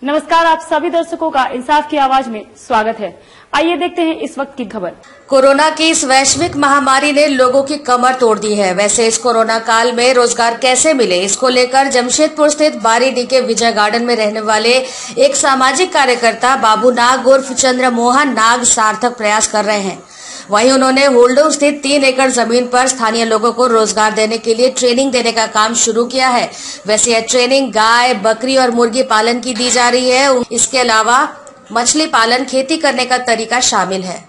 नमस्कार, आप सभी दर्शकों का इंसाफ की आवाज में स्वागत है। आइए देखते हैं इस वक्त की खबर। कोरोना की इस वैश्विक महामारी ने लोगों की कमर तोड़ दी है। वैसे इस कोरोना काल में रोजगार कैसे मिले, इसको लेकर जमशेदपुर स्थित बारीडीह के विजय गार्डन में रहने वाले एक सामाजिक कार्यकर्ता बाबू नाग उर्फ चंद्र मोहन नाग सार्थक प्रयास कर रहे हैं। वहीं उन्होंने होल्डो स्थित 3 एकड़ जमीन पर स्थानीय लोगों को रोजगार देने के लिए ट्रेनिंग देने का काम शुरू किया है। वैसे यह ट्रेनिंग गाय, बकरी और मुर्गी पालन की दी जा रही है। इसके अलावा मछली पालन, खेती करने का तरीका शामिल है।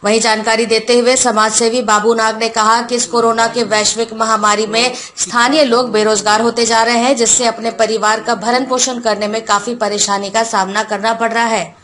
वहीं जानकारी देते हुए समाज सेवी बाबू नाग ने कहा कि इस कोरोना के वैश्विक महामारी में स्थानीय लोग बेरोजगार होते जा रहे हैं, जिससे अपने परिवार का भरण पोषण करने में काफी परेशानी का सामना करना पड़ रहा है।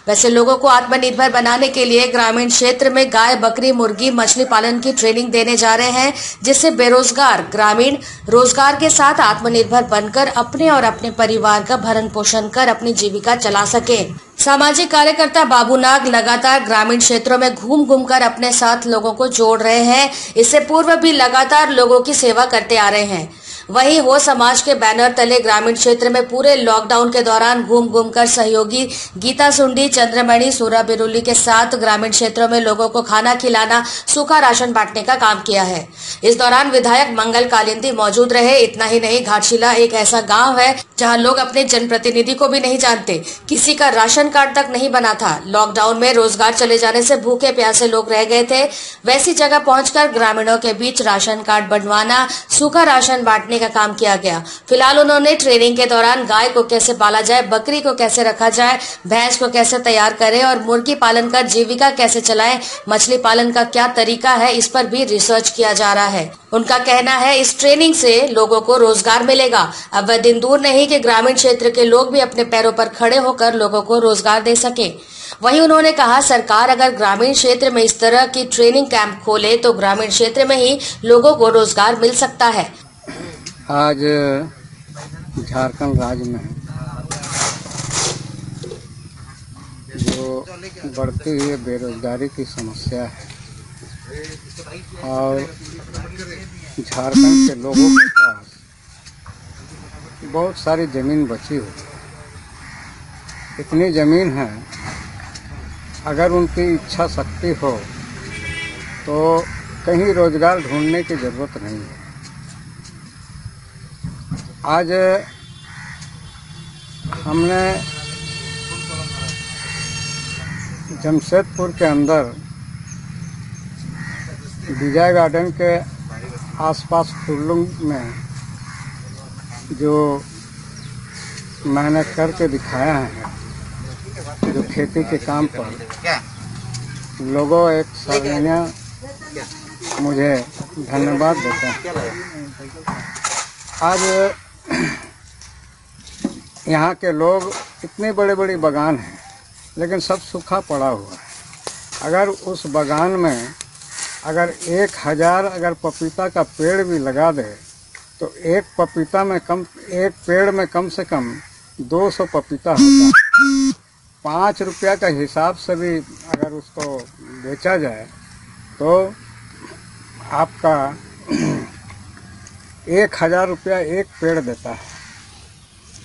वैसे लोगों को आत्मनिर्भर बनाने के लिए ग्रामीण क्षेत्र में गाय, बकरी, मुर्गी, मछली पालन की ट्रेनिंग देने जा रहे हैं, जिससे बेरोजगार ग्रामीण रोजगार के साथ आत्मनिर्भर बनकर अपने और अपने परिवार का भरण पोषण कर अपनी जीविका चला सके। सामाजिक कार्यकर्ता बाबू नाग लगातार ग्रामीण क्षेत्रों में घूम कर अपने साथ लोगों को जोड़ रहे हैं। इससे पूर्व भी लगातार लोगों की सेवा करते आ रहे हैं। वहीं हो समाज के बैनर तले ग्रामीण क्षेत्र में पूरे लॉकडाउन के दौरान घूम कर सहयोगी गीता सुंडी, चंद्रमणि, सूरा बिरुली के साथ ग्रामीण क्षेत्रों में लोगों को खाना खिलाना, सूखा राशन बांटने का काम किया है। इस दौरान विधायक मंगल कालिंदी मौजूद रहे। इतना ही नहीं, घाटशिला एक ऐसा गाँव है जहाँ लोग अपने जनप्रतिनिधि को भी नहीं जानते, किसी का राशन कार्ड तक नहीं बना था। लॉकडाउन में रोजगार चले जाने से भूखे प्यासे लोग रह गए थे। वैसी जगह पहुंचकर ग्रामीणों के बीच राशन कार्ड बनवाना, सूखा राशन बांटने का काम किया गया। फिलहाल उन्होंने ट्रेनिंग के दौरान गाय को कैसे पाला जाए, बकरी को कैसे रखा जाए, भैंस को कैसे तैयार करें और मुर्गी पालन कर जीविका कैसे चलाएं, मछली पालन का क्या तरीका है, इस पर भी रिसर्च किया जा रहा है। उनका कहना है इस ट्रेनिंग से लोगों को रोजगार मिलेगा। अब वह दिन दूर नहीं कि ग्रामीण क्षेत्र के लोग भी अपने पैरों पर खड़े होकर लोगों को रोजगार दे सके। वहीं उन्होंने कहा सरकार अगर ग्रामीण क्षेत्र में इस तरह की ट्रेनिंग कैंप खोले तो ग्रामीण क्षेत्र में ही लोगों को रोजगार मिल सकता है। आज झारखंड राज्य में जो बढ़ती हुई बेरोजगारी की समस्या है और झारखंड के लोगों के पास बहुत सारी ज़मीन बची हुई है। इतनी ज़मीन है, अगर उनकी इच्छा शक्ति हो तो कहीं रोजगार ढूंढने की ज़रूरत नहीं है। आज हमने जमशेदपुर के अंदर विजय गार्डन के आसपास फुरलुंग में जो मैंने करके दिखाया है, जो खेती के काम पर लोगों एक सराहनीय मुझे धन्यवाद देते हैं। आज यहाँ के लोग इतने बड़े बड़े बागान हैं, लेकिन सब सूखा पड़ा हुआ है। अगर उस बागान में अगर 1000 अगर पपीता का पेड़ भी लगा दे तो एक पेड़ में कम से कम 200 पपीता होता है। 5 रुपया का हिसाब से भी अगर उसको बेचा जाए तो आपका 1000 रुपया एक पेड़ देता है।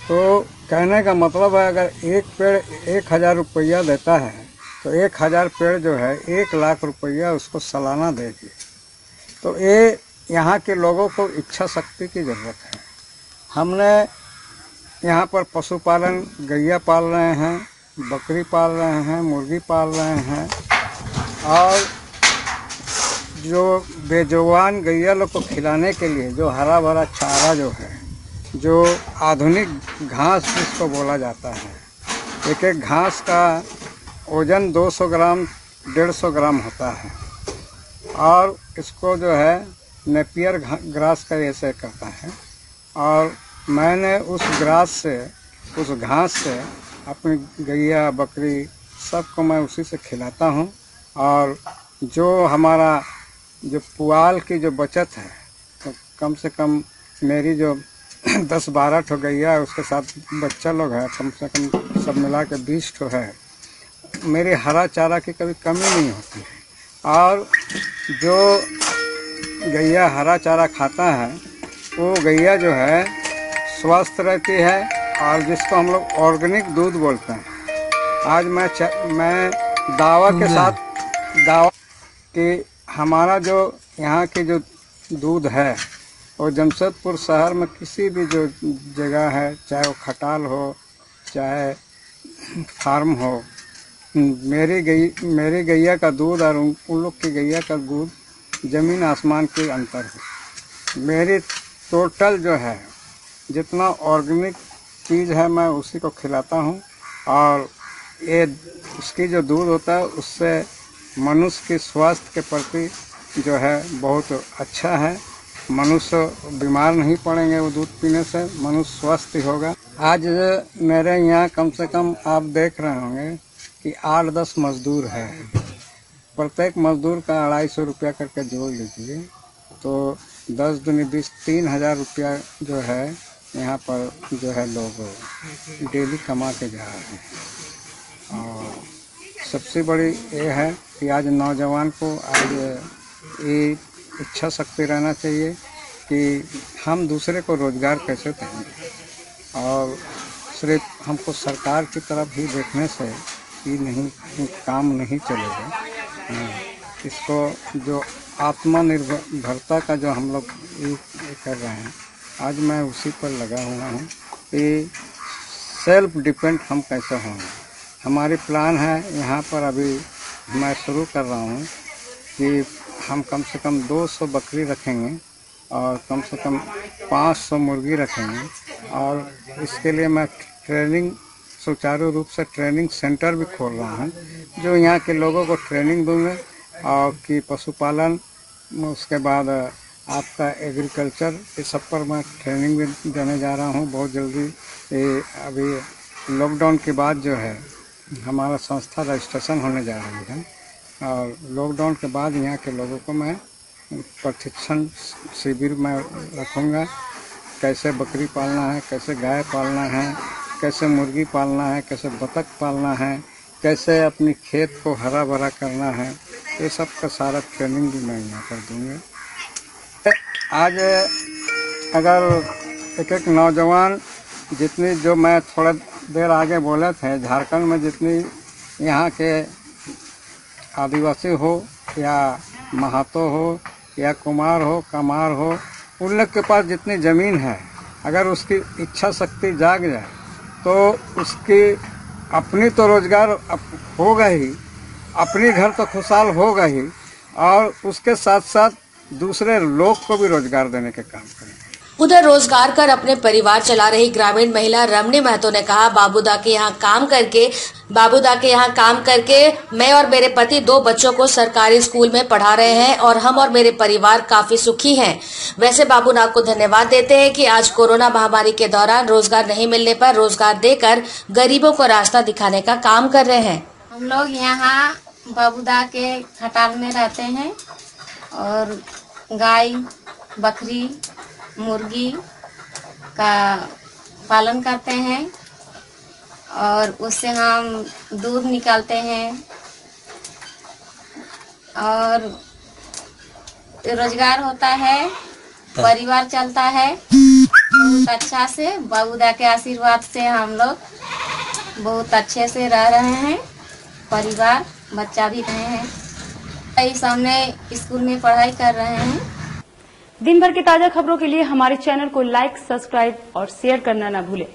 तो कहने का मतलब है अगर एक पेड़ 1000 रुपया देता है तो 1000 पेड़ जो है 1 लाख रुपया उसको सालाना देगी। तो ये यहाँ के लोगों को इच्छा शक्ति की ज़रूरत है। हमने यहाँ पर पशुपालन, गैया पाल रहे हैं, बकरी पाल रहे हैं, मुर्गी पाल रहे हैं और जो बेजुबान गैया लोग को खिलाने के लिए जो हरा भरा चारा जो है, जो आधुनिक घास जिसको बोला जाता है, एक घास का वज़न 200 ग्राम 150 ग्राम होता है और इसको जो है नेपियर ग्रास का ऐसे करता है। और मैंने उस घास से अपनी गैया, बकरी सबको मैं उसी से खिलाता हूँ। और जो हमारा जो पुआल की जो बचत है, तो कम से कम मेरी जो 10-12 ठो गैया है, उसके साथ बच्चा लोग है, कम से कम सब मिला के 20 ठो है। मेरे हरा चारा की कभी कमी नहीं होती है। और जो गैया हरा चारा खाता है वो गैया जो है स्वस्थ रहती है और जिसको हम लोग ऑर्गेनिक दूध बोलते हैं। आज मैं दावा के साथ दावा कि हमारा जो यहाँ की जो दूध है और जमशेदपुर शहर में किसी भी जो जगह है, चाहे वो खटाल हो चाहे फार्म हो, मेरी गैया का दूध और उन लोग की गैया का दूध जमीन आसमान के अंतर है। मेरी टोटल जो है जितना ऑर्गेनिक चीज़ है मैं उसी को खिलाता हूँ और ये उसकी जो दूध होता है उससे मनुष्य के स्वास्थ्य के प्रति जो है बहुत अच्छा है। मनुष्य बीमार नहीं पड़ेंगे वो दूध पीने से, मनुष्य स्वस्थ ही होगा। आज मेरे यहाँ कम से कम आप देख रहे होंगे कि 8-10 मजदूर है। प्रत्येक मजदूर का 250 रुपया करके जोड़ लीजिए तो 10 दूनी 20 3,000 रुपया जो है यहाँ पर जो है लोग डेली कमा के जा रहे हैं। और सबसे बड़ी ये है कि आज नौजवान को आज ये इच्छा शक्ति रहना चाहिए कि हम दूसरे को रोज़गार कैसे देंगे और सिर्फ हमको सरकार की तरफ ही देखने से ही नहीं काम नहीं चलेगा। इसको जो आत्मनिर्भरता का जो हम लोग ये कर रहे हैं, आज मैं उसी पर लगा हुआ हूँ कि सेल्फ डिपेंड हम कैसे होंगे। हमारी प्लान है यहाँ पर अभी मैं शुरू कर रहा हूँ कि हम कम से कम 200 बकरी रखेंगे और कम से कम 500 मुर्गी रखेंगे और इसके लिए मैं ट्रेनिंग सुचारू रूप से ट्रेनिंग सेंटर भी खोल रहा हूँ जो यहाँ के लोगों को ट्रेनिंग दूँगा और कि पशुपालन, उसके बाद आपका एग्रीकल्चर, ये सब पर मैं ट्रेनिंग भी देने जा रहा हूँ बहुत जल्दी। ये अभी लॉकडाउन के बाद जो है हमारा संस्था रजिस्ट्रेशन होने जा रही है और लॉकडाउन के बाद यहाँ के लोगों को मैं प्रशिक्षण शिविर में रखूँगा। कैसे बकरी पालना है, कैसे गाय पालना है, कैसे मुर्गी पालना है, कैसे बतख पालना है, कैसे अपनी खेत को हरा भरा करना है, ये सब का सारा ट्रेनिंग भी मैं यहाँ कर दूँगा। आज अगर एक नौजवान जितनी जो मैं थोड़ा देर आगे बोले थे, झारखंड में जितनी यहाँ के आदिवासी हो या महातो हो या कुमार हो कमार हो, उन लोग के पास जितनी ज़मीन है, अगर उसकी इच्छा शक्ति जाग जाए तो उसकी अपनी तो रोज़गार होगा ही, अपनी घर तो खुशहाल होगा ही और उसके साथ साथ दूसरे लोग को भी रोज़गार देने के काम करें। उधर रोजगार कर अपने परिवार चला रही ग्रामीण महिला रमनी महतो ने कहा, बाबूदा के यहाँ काम करके मैं और मेरे पति 2 बच्चों को सरकारी स्कूल में पढ़ा रहे हैं और हम और मेरे परिवार काफी सुखी हैं। वैसे बाबूदा को धन्यवाद देते हैं कि आज कोरोना महामारी के दौरान रोजगार नहीं मिलने पर रोजगार देकर गरीबों को रास्ता दिखाने का काम कर रहे हैं। हम लोग यहाँ बाबूदा के खटाल में रहते हैं और गाय, बकरी, मुर्गी का पालन करते हैं और उससे हम दूध निकालते हैं और रोजगार होता है, परिवार चलता है बहुत अच्छा से। बाबूदा के आशीर्वाद से हम लोग बहुत अच्छे से रह रहे हैं, परिवार बच्चा भी रहे हैं, सामने स्कूल में पढ़ाई कर रहे हैं। दिन भर की ताजा खबरों के लिए हमारे चैनल को लाइक, सब्सक्राइब और शेयर करना न भूलें।